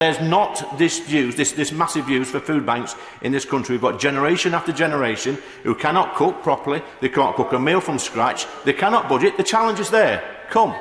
There's not this massive use for food banks in this country. We've got generation after generation who cannot cook properly, they can't cook a meal from scratch, they cannot budget. The challenge is there. Come,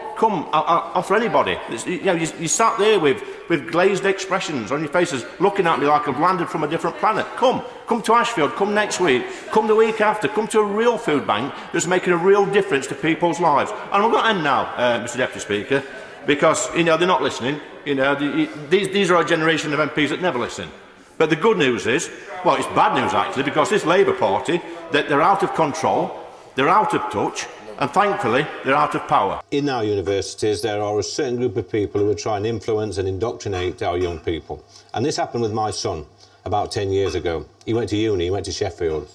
I'll offer anybody. You sat there with glazed expressions on your faces, looking at me like I've landed from a different planet. Come to Ashfield, come next week, come the week after, come to a real food bank that's making a real difference to people's lives. And I'm going to end now, Mr Deputy Speaker, because, they're not listening. These are a generation of MPs that never listen. But the good news is, well, it's bad news actually, because this Labour Party, that they're out of control, they're out of touch, and thankfully, they're out of power. In our universities, there are a certain group of people who are trying to influence and indoctrinate our young people. And this happened with my son about 10 years ago. He went to uni, he went to Sheffield.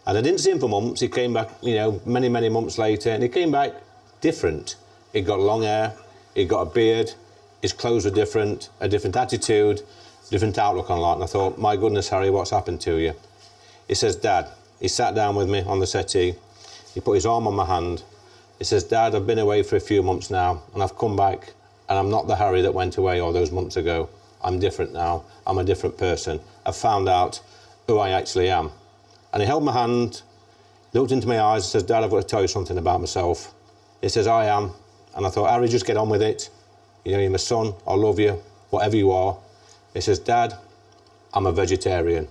And I didn't see him for months. He came back, many, many months later, and he came back different. He got long hair, he got a beard, his clothes were different, a different attitude, different outlook on life. And I thought, my goodness, Harry, what's happened to you? He says, Dad, he sat down with me on the settee, he put his arm on my hand. He says, Dad, I've been away for a few months now, and I've come back, and I'm not the Harry that went away all those months ago. I'm different now. I'm a different person. I've found out who I actually am. And he held my hand, looked into my eyes, and says, Dad, I've got to tell you something about myself. He says, I am. And I thought, Harry, just get on with it. You're my son, I love you, whatever you are. He says, Dad, I'm a vegetarian.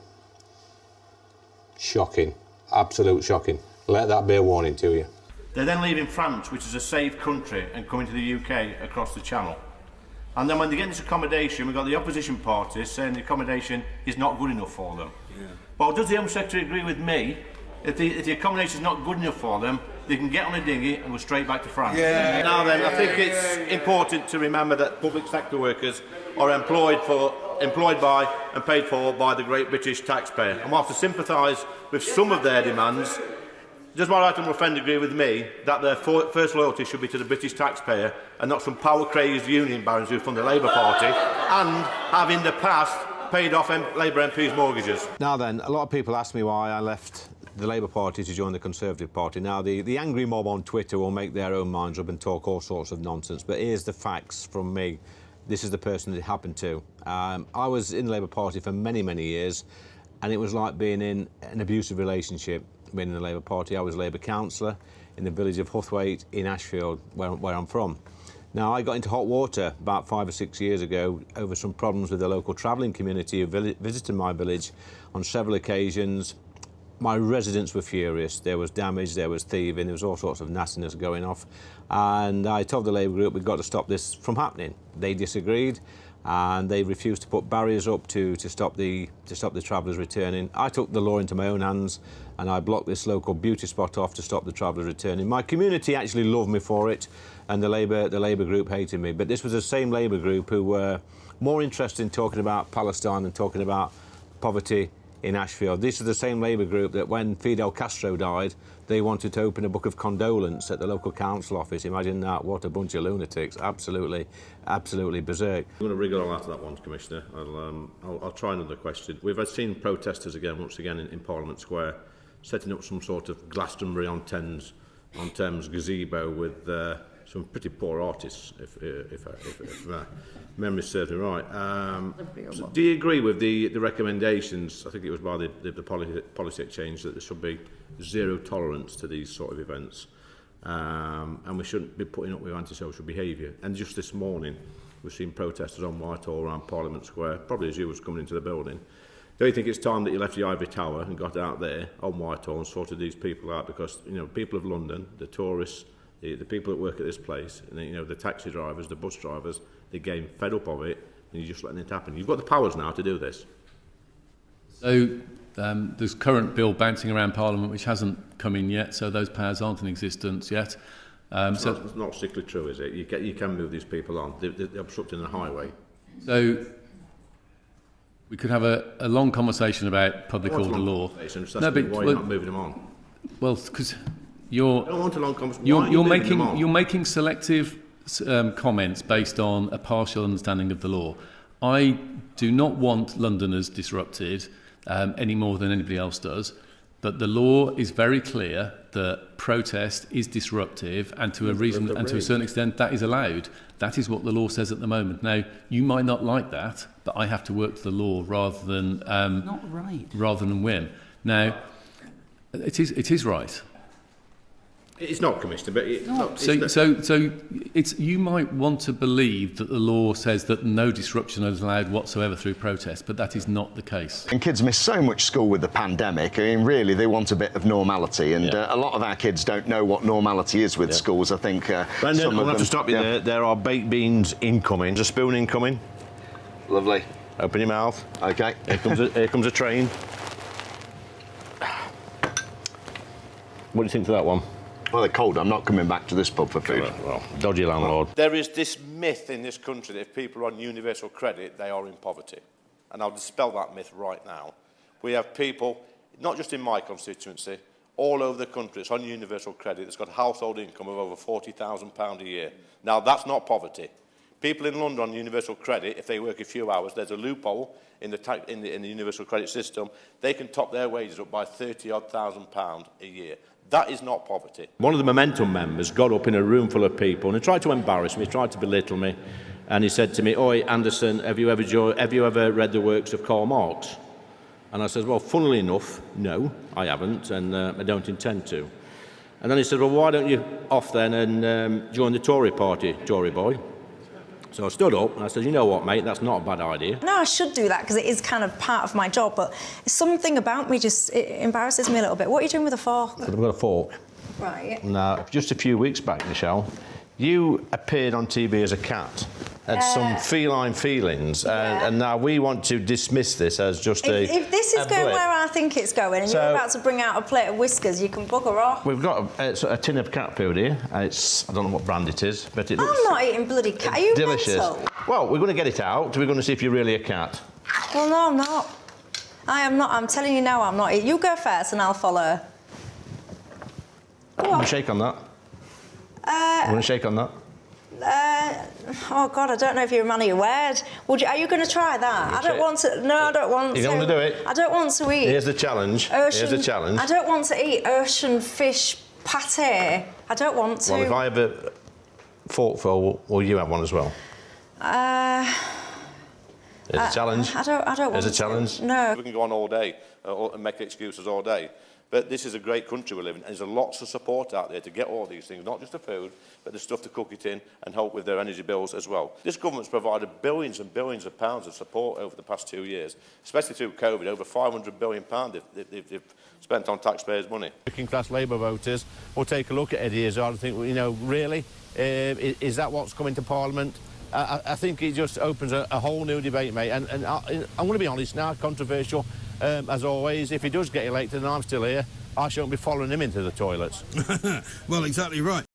Shocking, absolute shocking. Let that be a warning to you. They're then leaving France, which is a safe country, and coming to the UK across the Channel. And then when they get into accommodation, we've got the opposition parties saying the accommodation is not good enough for them. Yeah. Well, does the Home Secretary agree with me? If the accommodation is not good enough for them, they can get on a dinghy and go straight back to France. Yeah. Now then, I think it's important to remember that public sector workers are employed by and paid for by the great British taxpayer. And whilst I sympathise with some of their demands, does my right honourable friend agree with me that their first loyalty should be to the British taxpayer and not some power-crazed union barons who fund the Labour Party and have in the past paid off Labour MPs' mortgages? Now then, a lot of people ask me why I left the Labour Party to join the Conservative Party. Now, the angry mob on Twitter will make their own minds up and talk all sorts of nonsense, but here's the facts from me. This is the person that it happened to. I was in the Labour Party for many, many years, and it was like being in an abusive relationship. Being in the Labour Party, I was Labour councillor in the village of Huthwaite in Ashfield, where I'm from. Now, I got into hot water about 5 or 6 years ago over some problems with the local travelling community who visited my village on several occasions. My residents were furious. There was damage, there was thieving, there was all sorts of nastiness going off. And I told the Labour group we've got to stop this from happening. They disagreed, and they refused to put barriers up to stop the travellers returning. I took the law into my own hands, and I blocked this local beauty spot off to stop the travellers returning. My community actually loved me for it, and the Labour group hated me. But this was the same Labour group who were more interested in talking about Palestine and talking about poverty in Ashfield. This is the same Labour group that when Fidel Castro died, they wanted to open a book of condolence at the local council office. Imagine that, what a bunch of lunatics. Absolutely berserk. I'm going to wriggle on after that one, Commissioner. I'll try another question. We've seen protesters once again in Parliament Square setting up some sort of Glastonbury on Thames gazebo with some pretty poor artists, if memory serves me right. So do you agree with the recommendations, I think it was by the policy exchange, that there should be zero tolerance to these sort of events, and we shouldn't be putting up with antisocial behaviour? And just this morning, we've seen protesters on Whitehall around Parliament Square, probably as you was coming into the building. Do you think it's time that you left the Ivory Tower and got out there on Whitehall and sorted these people out? Because, people of London, the tourists, the people that work at this place, and the taxi drivers, the bus drivers, they're getting fed up of it, and you're just letting it happen. You've got the powers now to do this. So there's current bill bouncing around Parliament which hasn't come in yet, so those powers aren't in existence yet. It's not strictly true, is it? You can move these people on. They're obstructing the highway. So we could have a long conversation about public order law. No, but why you're not moving them on? Well, because you're making selective comments based on a partial understanding of the law. I do not want Londoners disrupted any more than anybody else does, but the law is very clear that protest is disruptive, and to a reason and to a certain extent that is allowed. That is what the law says at the moment. Now, you might not like that, but I have to work to the law rather than rather than win. Now, it is right. It's not, Commissioner, but It's you might want to believe that the law says that no disruption is allowed whatsoever through protest, but that is not the case. And kids miss so much school with the pandemic. I mean, really, they want a bit of normality, and a lot of our kids don't know what normality is with schools. I think Brendan, I'm going to have to stop you there. There are baked beans incoming. There's a spoon incoming. Lovely. Open your mouth. Okay. Here comes a train. What do you think of that one? Well, they're cold. I'm not coming back to this pub for food. Well, dodgy landlord. There is this myth in this country that if people are on universal credit, they are in poverty. And I'll dispel that myth right now. We have people, not just in my constituency, all over the country that's on universal credit that's got a household income of over £40,000 a year. Now, that's not poverty. People in London on universal credit, if they work a few hours, there's a loophole in the universal credit system. They can top their wages up by £30,000 a year. That is not poverty. One of the Momentum members got up in a room full of people and he tried to embarrass me, tried to belittle me, and he said to me, "Oi, Anderson, have you ever read the works of Karl Marx?" And I said, "Well, funnily enough, no, I haven't, and I don't intend to." And then he said, "Well, why don't you off then and join the Tory party, Tory boy?" So I stood up and I said, "You know what, mate, that's not a bad idea." No, I should do that because it is kind of part of my job, but something about me it embarrasses me a little bit. What are you doing with a fork? I've got a fork. Right. Now, just a few weeks back, Michelle, you appeared on TV as a cat, had some feline feelings, and now we want to dismiss this as just if this is going where I think it's going, and you're about to bring out a plate of whiskers, you can bugger off. We've got a tin of cat food here. I don't know what brand it is, but it looks I'm not eating bloody cat. Are you delicious. mental? Well, we're going to get it out. We're going to see if you're really a cat. Well, no, I'm not. I am not. I'm telling you now, I'm not. You go first, and I'll follow. I'm going to shake on that. I'm going to shake on that. Oh God, I don't know if you're a man of your word. Are you going to try that? I don't want to. No, I don't want to. You don't want to do it? I don't want to eat. Here's the challenge. Here's the challenge. I don't want to eat ocean fish pate. I don't want to. Well, if I have a forkful, will you have one as well? Here's a challenge. I don't want Here's a challenge. No. We can go on all day and make excuses all day. But this is a great country we live in, and there's lots of support out there to get all these things, not just the food, but the stuff to cook it in and help with their energy bills as well. This government's provided billions and billions of pounds of support over the past 2 years, especially through COVID, over £500 billion they've spent on taxpayers' money. Working class Labour voters will take a look at Eddie Izzard and think, well, you know, really? Is that what's coming to Parliament? I think it just opens a whole new debate, mate. And I'm going to be honest now, controversial, as always. If he does get elected and I'm still here, I shan't be following him into the toilets. Well, exactly right.